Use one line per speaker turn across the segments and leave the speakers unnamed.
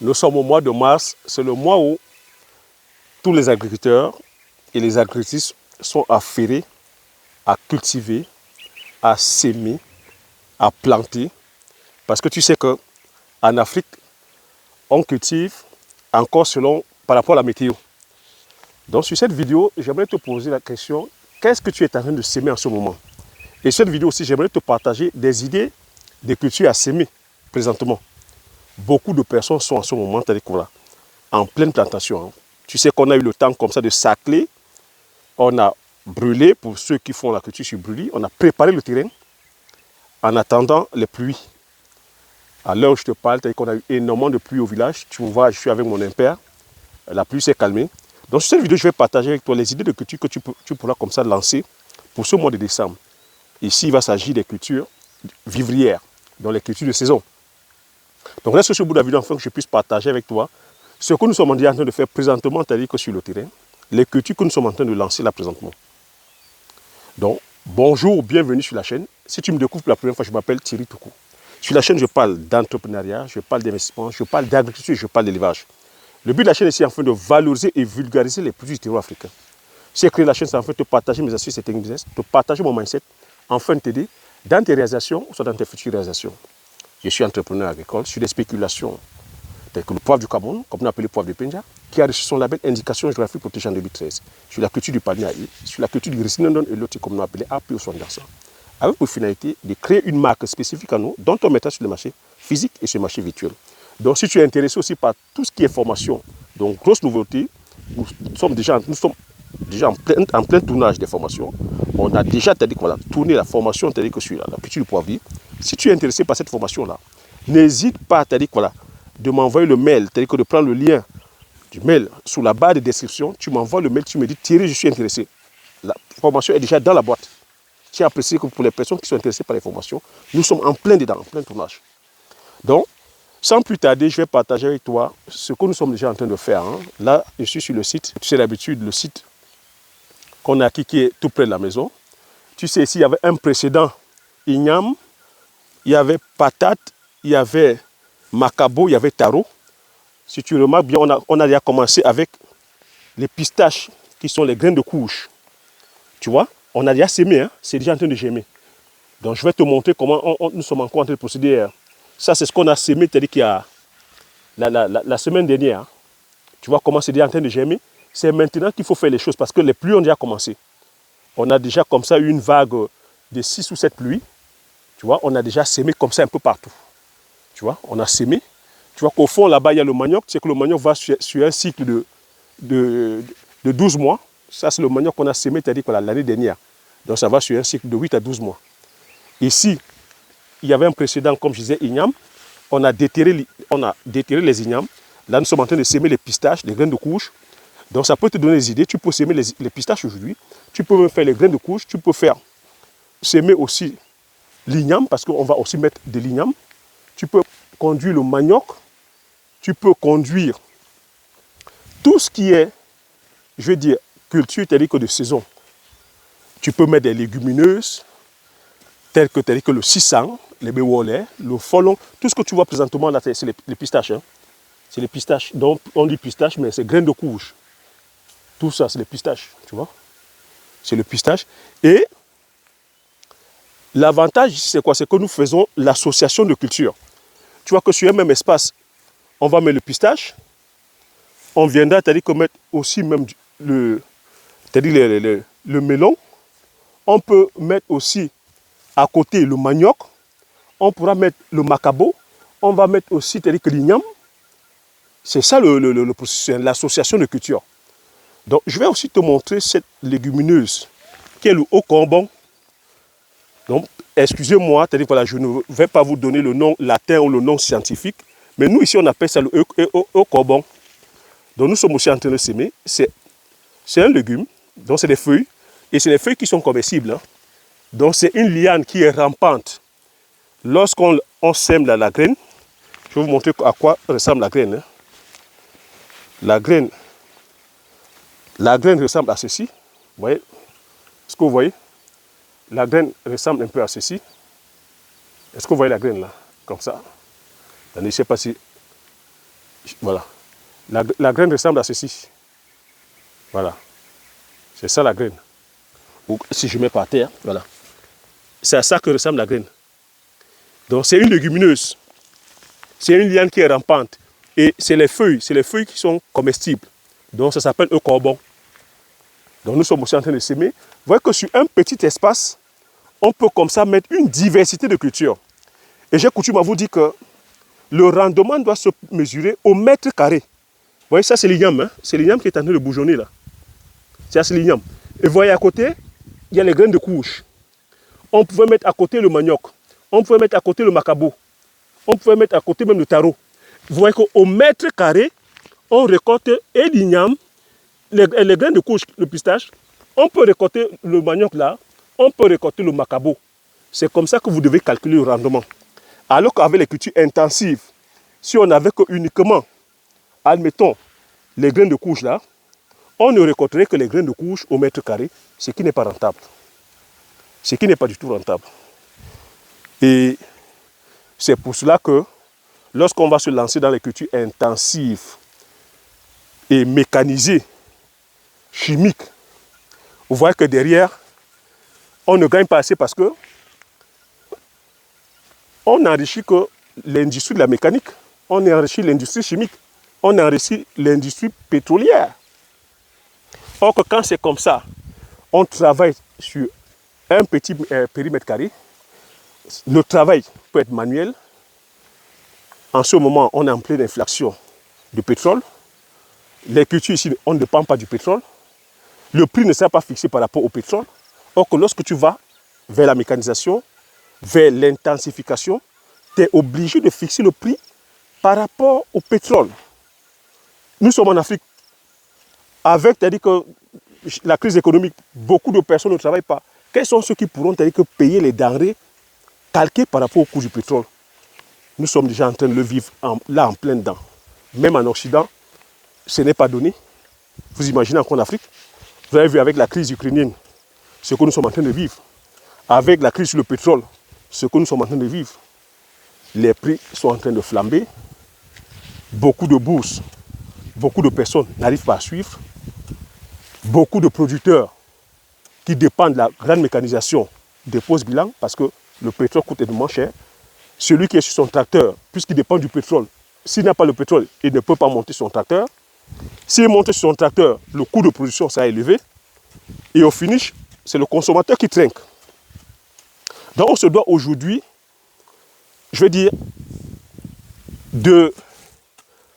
Nous sommes au mois de mars, c'est le mois où tous les agriculteurs et les agricultrices sont affairés à cultiver, à s'aimer, à planter. Parce que tu sais qu'en Afrique, on cultive encore par rapport à la météo. Donc sur cette vidéo, j'aimerais te poser la question, qu'est-ce que tu es en train de s'aimer en ce moment? Et cette vidéo aussi, j'aimerais te partager des idées de culture à s'aimer présentement. Beaucoup de personnes sont en ce moment en pleine plantation. Hein. Tu sais qu'on a eu le temps comme ça de sacler. On a brûlé, pour ceux qui font la culture sur brûlis, on a préparé le terrain en attendant les pluies. À l'heure où je te parle, qu'on a eu énormément de pluie au village. Tu vois, je suis avec mon impère. La pluie s'est calmée. Donc sur cette vidéo, je vais partager avec toi les idées de culture que tu pourras comme ça lancer pour ce mois de décembre. Ici, il va s'agir des cultures vivrières, donc les cultures de saison. Donc reste sur le bout de la vidéo afin que je puisse partager avec toi ce que nous sommes en train de faire présentement, c'est-à-dire que sur le terrain, les cultures que nous sommes en train de lancer là présentement. Donc, bonjour, bienvenue sur la chaîne. Si tu me découvres pour la première fois, je m'appelle Thierry Toukou. Sur la chaîne, je parle d'entrepreneuriat, je parle d'investissement, je parle d'agriculture, je parle d'élevage. Le but de la chaîne est ici afin de valoriser et vulgariser les produits du terroir africain. Si j'ai créé la chaîne, c'est afin de te partager mes astuces et techniques business, de partager mon mindset, afin de t'aider dans tes réalisations ou soit dans tes futures réalisations. Je suis entrepreneur agricole sur des spéculations telles que le poivre du Cameroun, comme on appelle le poivre de Penja, qui a reçu son label Indication géographique protégée en 2013, sur la culture du palmier à huile, sur la culture du Grissinondon et l'autre, comme on appelle AP au Sonderson, avec pour finalité de créer une marque spécifique à nous, dont on mettra sur le marché physique et sur le marché virtuel. Donc, si tu es intéressé aussi par tout ce qui est formation, donc grosse nouveauté, nous sommes déjà en plein tournage des formations. On a déjà tourné la formation que sur la culture du poivrier. Si tu es intéressé par cette formation-là, n'hésite pas de m'envoyer le mail, c'est-à-dire de prendre le lien du mail sous la barre de description. Tu m'envoies le mail, tu me dis Thierry, je suis intéressé. La formation est déjà dans la boîte. Tu as apprécié que pour les personnes qui sont intéressées par les formations, nous sommes en plein dedans, en plein tournage. Donc, sans plus tarder, je vais partager avec toi ce que nous sommes déjà en train de faire. Hein. Là, je suis sur le site. Tu sais l'habitude, le site qu'on a acquis qui est tout près de la maison. Tu sais, ici, il y avait un précédent Ignam, il y avait Patate, il y avait Macabo, il y avait Taro. Si tu remarques bien, on a déjà commencé avec les pistaches, qui sont les graines de couche. Tu vois, on a déjà sémé, hein? C'est déjà en train de germer. Donc, je vais te montrer comment nous sommes encore en train de procéder. Ça, c'est ce qu'on a sémé, c'est-à-dire qu'il y a la semaine dernière. Hein? Tu vois comment c'est déjà en train de germer. C'est maintenant qu'il faut faire les choses parce que les pluies ont déjà commencé. On a déjà comme ça une vague de 6 ou 7 pluies. Tu vois, on a déjà sémé comme ça un peu partout. Tu vois, on a sémé. Tu vois qu'au fond, là-bas, il y a le manioc. Tu sais que le manioc va sur un cycle de 12 mois. Ça, c'est le manioc qu'on a sémé, c'est-à-dire l'année dernière. Donc, ça va sur un cycle de 8 à 12 mois. Ici, il y avait un précédent, comme je disais, igname. On a déterré les ignames. Là, nous sommes en train de sémer les pistaches, les graines de couche. Donc, ça peut te donner des idées. Tu peux sémer les pistaches aujourd'hui. Tu peux même faire les graines de couche. Tu peux sémer aussi l'igname, parce qu'on va aussi mettre de l'igname. Tu peux conduire le manioc. Tu peux conduire tout ce qui est, je veux dire, culture, c'est-à-dire que de saison. Tu peux mettre des légumineuses, telles que le sisang, les béwolais, le folon. Tout ce que tu vois présentement là, c'est les pistaches. Hein. C'est les pistaches. Donc, on dit pistache, mais c'est graines de couche. Tout ça, c'est les pistaches, tu vois. C'est le pistache. Et l'avantage ici, c'est quoi? C'est que nous faisons l'association de culture. Tu vois que sur un même espace, on va mettre le pistache. On viendra, c'est-à-dire que mettre aussi même le melon. On peut mettre aussi à côté le manioc. On pourra mettre le macabo. On va mettre aussi, c'est-à-dire que l'igname. C'est ça le processus, l'association de culture. Donc, je vais aussi te montrer cette légumineuse qui est le haut-corbon. Donc, excusez-moi, je ne vais pas vous donner le nom latin ou le nom scientifique, mais nous, ici, on appelle ça le haut-corbon. Donc, nous sommes aussi en train de s'aimer. C'est un légume, donc c'est des feuilles, et c'est des feuilles qui sont comestibles. Hein. Donc, c'est une liane qui est rampante. Lorsqu'on sème la graine, je vais vous montrer à quoi ressemble la graine. Hein. La graine ressemble à ceci. Vous voyez? Est-ce que vous voyez? La graine ressemble un peu à ceci. Est-ce que vous voyez la graine là? Comme ça. Je ne sais pas si Voilà. La graine ressemble à ceci. Voilà. C'est ça la graine. Ou si je mets par terre, voilà. C'est à ça que ressemble la graine. Donc c'est une légumineuse. C'est une liane qui est rampante. Et c'est les feuilles qui sont comestibles. Donc ça s'appelle un corbon. Donc nous sommes aussi en train de s'aimer. Vous voyez que sur un petit espace, on peut comme ça mettre une diversité de cultures. Et j'ai coutume à vous dire que le rendement doit se mesurer au mètre carré. Vous voyez, ça c'est l'igname. Hein? C'est l'igname qui est en train de bourgeonner là. Ça c'est l'igname. Et vous voyez à côté, il y a les graines de courge. On pouvait mettre à côté le manioc. On pouvait mettre à côté le macabo. On pouvait mettre à côté même le taro. Vous voyez qu'au mètre carré, on récolte et l'igname, les graines de courge, le pistache. On peut récolter le manioc là. On peut récolter le macabo. C'est comme ça que vous devez calculer le rendement. Alors qu'avec les cultures intensives, si on n'avait que uniquement, admettons, les graines de courge là, on ne récolterait que les graines de courge au mètre carré, ce qui n'est pas rentable. Ce qui n'est pas du tout rentable. Et c'est pour cela que lorsqu'on va se lancer dans les cultures intensives et mécanisées, chimiques, vous voyez que derrière, on ne gagne pas assez parce que on n'enrichit que l'industrie de la mécanique, on enrichit l'industrie chimique, on enrichit l'industrie pétrolière. Or que quand c'est comme ça, on travaille sur un petit périmètre carré, le travail peut être manuel. En ce moment, on est en pleine inflation du pétrole. Les cultures ici, on ne dépend pas du pétrole. Le prix ne sera pas fixé par rapport au pétrole. Or que lorsque tu vas vers la mécanisation, vers l'intensification, tu es obligé de fixer le prix par rapport au pétrole. Nous sommes en Afrique. Avec, c'est-à-dire que la crise économique, beaucoup de personnes ne travaillent pas. Quels sont ceux qui pourront, c'est-à-dire que payer les denrées calquées par rapport au coût du pétrole? Nous sommes déjà en train de le vivre là en plein dedans. Même en Occident, ce n'est pas donné. Vous imaginez encore en Afrique? Vous avez vu avec la crise ukrainienne, ce que nous sommes en train de vivre. Avec la crise sur le pétrole, ce que nous sommes en train de vivre. Les prix sont en train de flamber. Beaucoup de bourses, beaucoup de personnes n'arrivent pas à suivre. Beaucoup de producteurs qui dépendent de la grande mécanisation déposent bilan parce que le pétrole coûte énormément cher. Celui qui est sur son tracteur, puisqu'il dépend du pétrole, s'il n'a pas le pétrole, il ne peut pas monter son tracteur. S'il monte sur son tracteur, le coût de production sera élevé. Et au finish, c'est le consommateur qui trinque. Donc on se doit aujourd'hui, je veux dire, de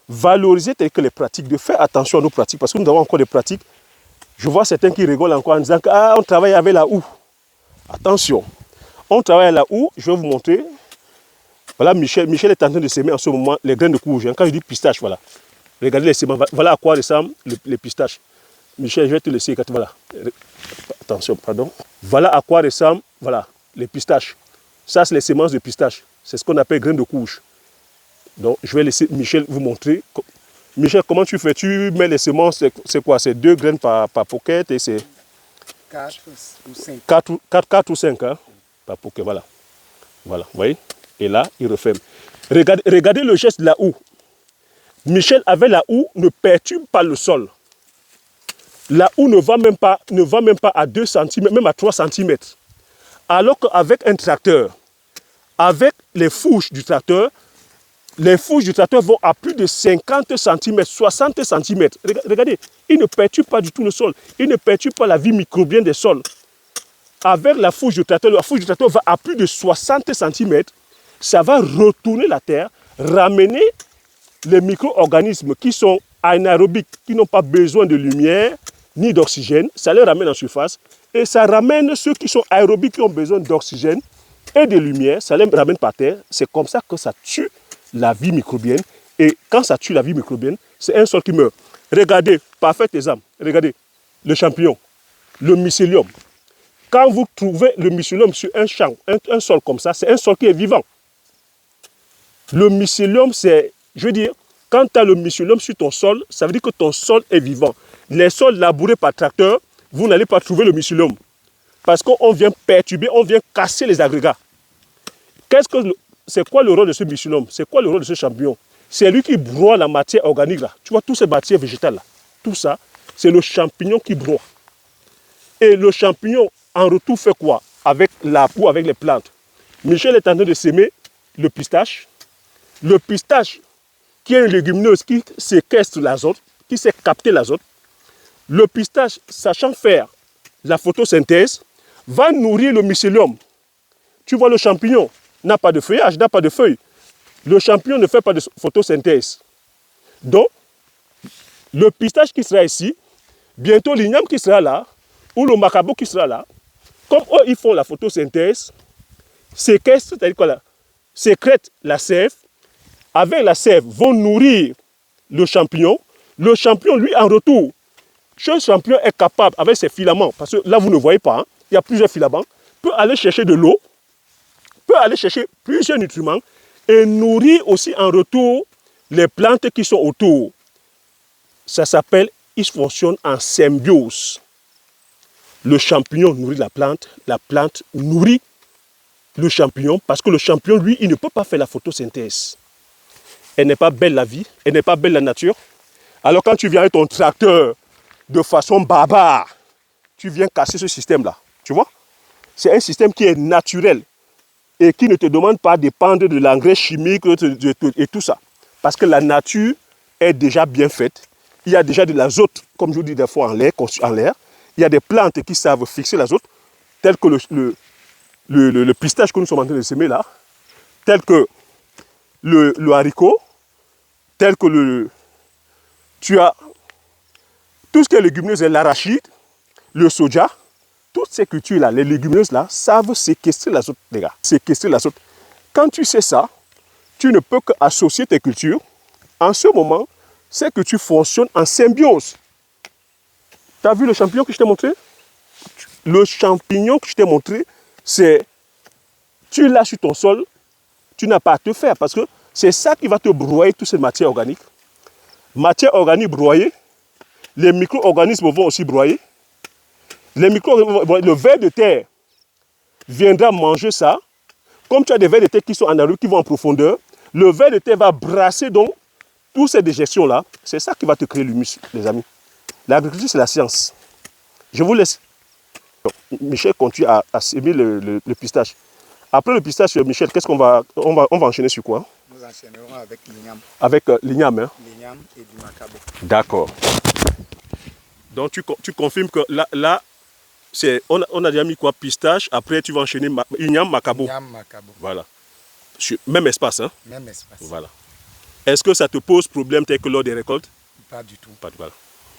valoriser telles que les pratiques, de faire attention à nos pratiques, parce que nous avons encore des pratiques. Je vois certains qui rigolent encore en disant qu'on travaille avec la houe. Attention, on travaille avec la houe, je vais vous montrer. Voilà, Michel est en train de s'aimer en ce moment les graines de courge. Quand je dis pistache, voilà. Regardez les semences, voilà à quoi ressemblent les pistaches. Michel, je vais te laisser. Voilà. Attention, pardon. Voilà à quoi ressemblent, voilà, les pistaches. Ça, c'est les semences de pistache. C'est ce qu'on appelle graines de courge. Donc, je vais laisser Michel vous montrer. Michel, comment tu fais? Tu mets les semences, c'est quoi? C'est 2 graines par pocket et c'est
4 ou 5.
4 ou 5 hein, par pocket, voilà. Voilà, vous voyez? Et là, il referme. Regardez le geste de la houe. Michel, avec la houe, ne perturbe pas le sol. La houe ne va même pas à 2 cm, même à 3 cm. Alors qu'avec un tracteur, avec les fourches du tracteur vont à plus de 50 cm, 60 cm. Regardez, ils ne perturbent pas du tout le sol. Ils ne perturbent pas la vie microbienne des sols. Avec la fourche du tracteur va à plus de 60 cm. Ça va retourner la terre, ramener les micro-organismes qui sont anaérobiques, qui n'ont pas besoin de lumière ni d'oxygène. Ça les ramène en surface. Et ça ramène ceux qui sont aérobiques, qui ont besoin d'oxygène et de lumière. Ça les ramène par terre. C'est comme ça que ça tue la vie microbienne. Et quand ça tue la vie microbienne, c'est un sol qui meurt. Regardez, parfait exemple. Regardez, le champignon, le mycélium. Quand vous trouvez le mycélium sur un champ, un sol comme ça, c'est un sol qui est vivant. Le mycélium, c'est, je veux dire, quand tu as le mycélium sur ton sol, ça veut dire que ton sol est vivant. Les sols labourés par tracteur, vous n'allez pas trouver le mycélium. Parce qu'on vient perturber, on vient casser les agrégats. C'est quoi le rôle de ce mycélium? C'est quoi le rôle de ce champignon? C'est lui qui broie la matière organique là. Tu vois, toute cette matière végétale là, tout ça, c'est le champignon qui broie. Et le champignon, en retour, fait quoi? Avec la peau, avec les plantes. Michel est en train de s'aimer le pistache. Le pistache, qui est une légumineuse qui séquestre l'azote, qui sait capter l'azote. Le pistache, sachant faire la photosynthèse, va nourrir le mycélium. Tu vois, le champignon n'a pas de feuillage, n'a pas de feuilles. Le champignon ne fait pas de photosynthèse. Donc, le pistache qui sera ici, bientôt l'igname qui sera là, ou le macabo qui sera là, comme eux, ils font la photosynthèse, séquestrent, c'est-à-dire quoi là, sécrètent la sève, avec la sève, vont nourrir le champignon. Le champignon, lui, en retour, ce champignon est capable, avec ses filaments, parce que là, vous ne voyez pas, hein, il y a plusieurs filaments, peut aller chercher de l'eau, peut aller chercher plusieurs nutriments et nourrir aussi en retour les plantes qui sont autour. Ça s'appelle, ils fonctionnent en symbiose. Le champignon nourrit la plante nourrit le champignon, parce que le champignon, lui, il ne peut pas faire la photosynthèse. Elle n'est pas belle la vie, elle n'est pas belle la nature. Alors quand tu viens avec ton tracteur de façon barbare, tu viens casser ce système-là, tu vois? C'est un système qui est naturel et qui ne te demande pas de dépendre de l'engrais chimique et tout ça. Parce que la nature est déjà bien faite. Il y a déjà de l'azote, comme je vous dis des fois en l'air, il y a des plantes qui savent fixer l'azote, telles que le pistache que nous sommes en train de semer là, tel que le haricot, tel que tu as tout ce qui est légumineuse, l'arachide, le soja, toutes ces cultures-là, les légumineuses-là, savent séquestrer l'azote, les gars. Séquestrer l'azote. Quand tu sais ça, tu ne peux qu'associer tes cultures. En ce moment, ces cultures fonctionnent en symbiose. Tu as vu le champignon que je t'ai montré? Le champignon que je t'ai montré, c'est, tu l'as sur ton sol, tu n'as pas à te faire parce que c'est ça qui va te broyer toute cette matière organique. Matière organique broyée, les micro-organismes vont aussi broyer. Le ver de terre viendra manger ça. Comme tu as des vers de terre qui sont en arrière, qui vont en profondeur, le ver de terre va brasser donc toutes ces dégestions-là. C'est ça qui va te créer l'humus, les amis. L'agriculture, c'est la science. Je vous laisse. Michel continue à s'aimer le pistache. Après le pistache, Michel, qu'est-ce qu'on va, on va enchaîner sur quoi?
Nous enchaînerons avec l'igname.
Avec l'igname, hein?
L'igname et du macabo.
D'accord. Donc tu confirmes que là on a déjà mis quoi? Pistache, après tu vas enchaîner igname, macabo.
Igname, macabo.
Voilà. Même espace, hein?
Même espace.
Voilà. Est-ce que ça te pose problème tel que lors des récoltes?
Pas du tout.
Pas de voilà.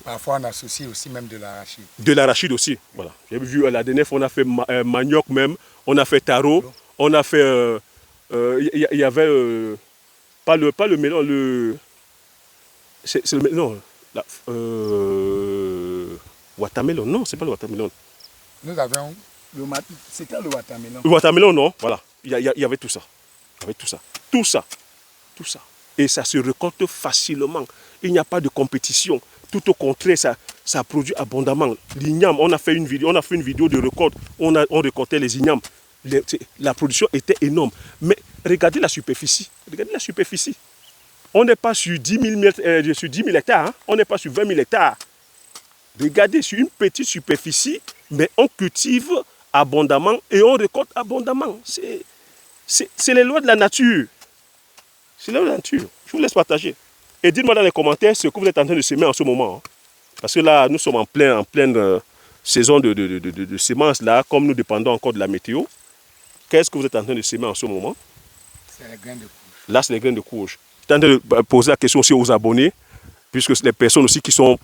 Parfois on associe aussi même de l'arachide.
De l'arachide aussi, voilà. J'ai vu la dernière fois on a fait manioc même, on a fait taro, on a fait, il y avait, pas le melon, c'est le non, watermelon, non, c'est pas le watermelon.
Nous avions, c'était le watermelon.
Le watermelon, non, voilà, il y avait tout ça, tout ça. Et ça se récolte facilement, il n'y a pas de compétition. Tout au contraire, ça produit abondamment. L'igname, on a fait une vidéo de récolte, on récoltait les ignames. La production était énorme. Mais regardez la superficie. On n'est pas sur 10 000 hectares, hein? On n'est pas sur 20 000 hectares. Regardez, sur une petite superficie, mais on cultive abondamment et on récolte abondamment. C'est les lois de la nature. C'est les lois de la nature. Je vous laisse partager. Et dites-moi dans les commentaires ce que vous êtes en train de semer en ce moment. Hein. Parce que là, nous sommes en pleine saison de semences, là, comme nous dépendons encore de la météo. Qu'est-ce que vous êtes en train de semer en ce moment?
C'est les graines de courge.
Là, c'est les graines de courge. Je suis en train de poser la question aussi aux abonnés, puisque les personnes aussi qui sont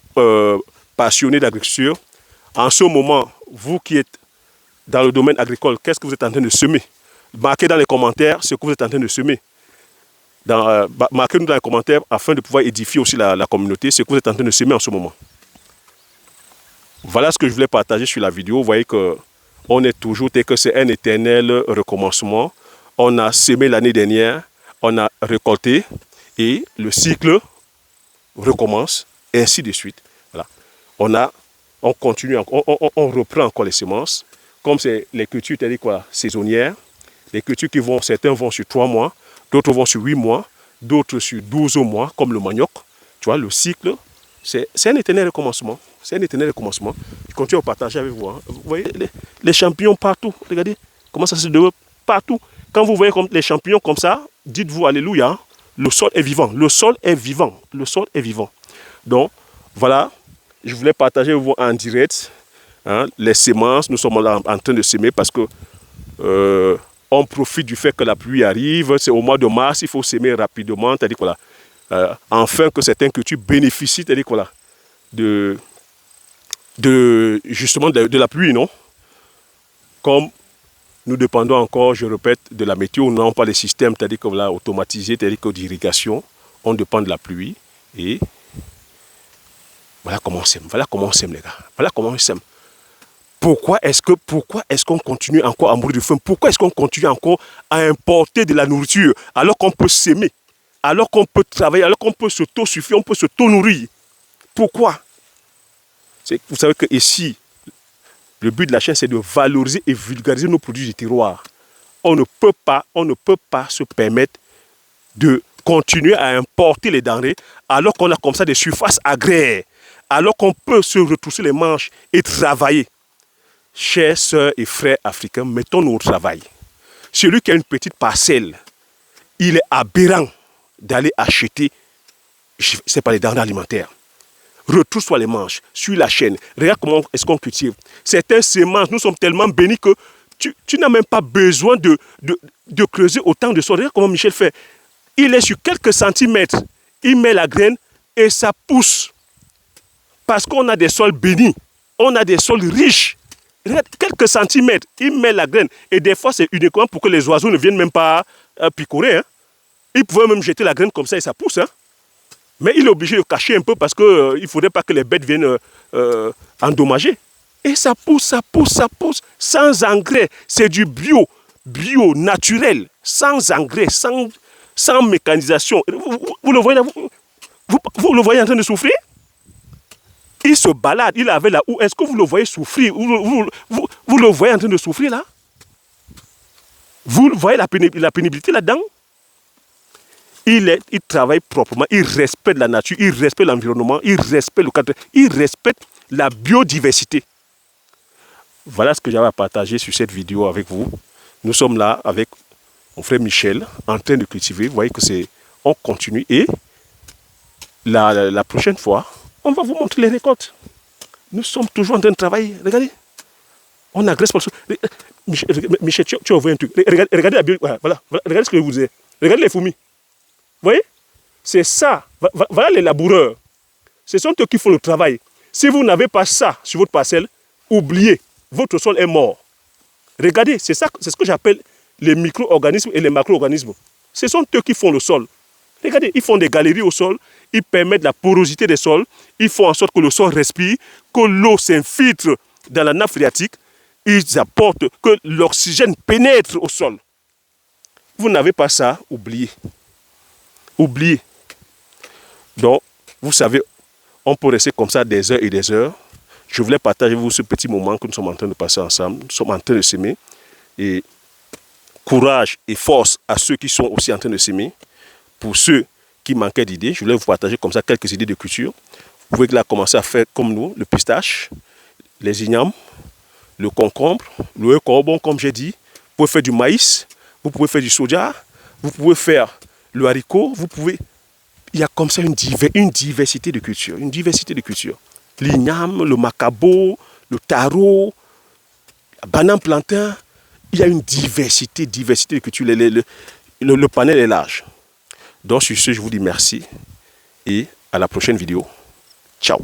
passionnées d'agriculture. En ce moment, vous qui êtes dans le domaine agricole, qu'est-ce que vous êtes en train de semer? Marquez dans les commentaires ce que vous êtes en train de semer. Marquez-nous dans les commentaires afin de pouvoir édifier aussi la communauté, ce que vous êtes en train de semer en ce moment. Voilà ce que je voulais partager sur la vidéo. Vous voyez qu'on est toujours, tel que c'est un éternel recommencement. On a semé l'année dernière, on a récolté et le cycle recommence et ainsi de suite. Voilà. On continue, on reprend encore les semences. Comme c'est les cultures saisonnières, les cultures certains vont sur 3 mois, d'autres vont sur 8 mois, d'autres sur 12 mois, comme le manioc. Tu vois, le cycle, c'est un éternel recommencement. C'est un éternel recommencement. Je continue à partager avec vous. Hein. Vous voyez les champignons partout. Regardez comment ça se développe partout. Quand vous voyez comme les champignons comme ça, dites-vous Alléluia. Hein. Le sol est vivant. Le sol est vivant. Le sol est vivant. Donc, voilà. Je voulais partager avec vous en direct hein, les semences. Nous sommes là en train de semer parce que on profite du fait que la pluie arrive. C'est au mois de mars. Il faut semer rapidement. C'est-à-dire voilà. Enfin que certaines cultures bénéficient, c'est-à-dire voilà, justement de la pluie, non? Comme nous dépendons encore, je répète, de la météo, nous n'avons pas les systèmes, c'est-à-dire que voilà, automatisés, c'est-à-dire que d'irrigation, on dépend de la pluie et voilà comment on sème, les gars, voilà comment on sème. Pourquoi est-ce qu'on continue encore à mourir de faim? Pourquoi est-ce qu'on continue encore à importer de la nourriture alors qu'on peut s'aimer? Alors qu'on peut travailler, alors qu'on peut s'auto-suffire, on peut s'auto-nourrir. Pourquoi? Vous savez que ici, le but de la chaîne, c'est de valoriser et vulgariser nos produits du terroir. On ne peut pas se permettre de continuer à importer les denrées alors qu'on a comme ça des surfaces agraires, alors qu'on peut se retrousser les manches et travailler. Chers sœurs et frères africains, mettons-nous au travail. Celui qui a une petite parcelle, il est aberrant d'aller acheter, c'est pas les denrées alimentaires. Retrousse-toi les manches, suis la chaîne, regarde comment est-ce qu'on cultive. Certaines semences, nous sommes tellement bénis que tu n'as même pas besoin de creuser autant de sol. Regarde comment Michel fait. Il est sur quelques centimètres, il met la graine et ça pousse. Parce qu'on a des sols bénis, on a des sols riches. Regarde, quelques centimètres, il met la graine. Et des fois, c'est uniquement pour que les oiseaux ne viennent même pas picorer. Hein. Il pouvait même jeter la graine comme ça et ça pousse. Hein. Mais il est obligé de cacher un peu parce qu'il ne faudrait pas que les bêtes viennent endommager. Et ça pousse, sans engrais. C'est du bio, naturel, sans engrais, sans mécanisation. Vous le voyez là, vous le voyez en train de souffrir? Il se balade, il avait la houe. Est-ce que vous le voyez souffrir? Vous le voyez en train de souffrir là? Vous voyez la pénibilité là-dedans? Il travaille proprement, il respecte la nature, il respecte l'environnement, il respecte le cadre, il respecte la biodiversité. Voilà ce que j'avais à partager sur cette vidéo avec vous. Nous sommes là avec mon frère Michel, en train de cultiver. Vous voyez que on continue et la prochaine fois, on va vous montrer les récoltes. Nous sommes toujours en train de travailler. Regardez. On agresse pas le sol. Michel, tu as ouvert un truc. Regardez la bio. Voilà. Regardez ce que je vous ai. Regardez les fourmis. Vous voyez? C'est ça. Voilà les laboureurs. Ce sont eux qui font le travail. Si vous n'avez pas ça sur votre parcelle, oubliez. Votre sol est mort. Regardez, c'est ce que j'appelle les micro-organismes et les macro-organismes. Ce sont eux qui font le sol. Regardez, ils font des galeries au sol, ils permettent la porosité des sols, ils font en sorte que le sol respire, que l'eau s'infiltre dans la nappe phréatique, ils apportent que l'oxygène pénètre au sol. Vous n'avez pas ça, oubliez. Oubliez. Donc, vous savez, on peut rester comme ça des heures et des heures. Je voulais partager avec vous ce petit moment que nous sommes en train de passer ensemble. Nous sommes en train de s'aimer. Et courage et force à ceux qui sont aussi en train de s'aimer. Pour ceux qui manquaient d'idées, je voulais vous partager comme ça quelques idées de culture. Vous pouvez là commencer à faire comme nous, le pistache, les ignames, le concombre, le corbon, comme j'ai dit. Vous pouvez faire du maïs, vous pouvez faire du soja, vous pouvez faire le haricot, vous pouvez... Il y a comme ça une diversité de cultures, L'igname, le macabo, le taro, la banane plantain, il y a une diversité de cultures. Le panel est large. Donc sur ce, je vous dis merci et à la prochaine vidéo. Ciao.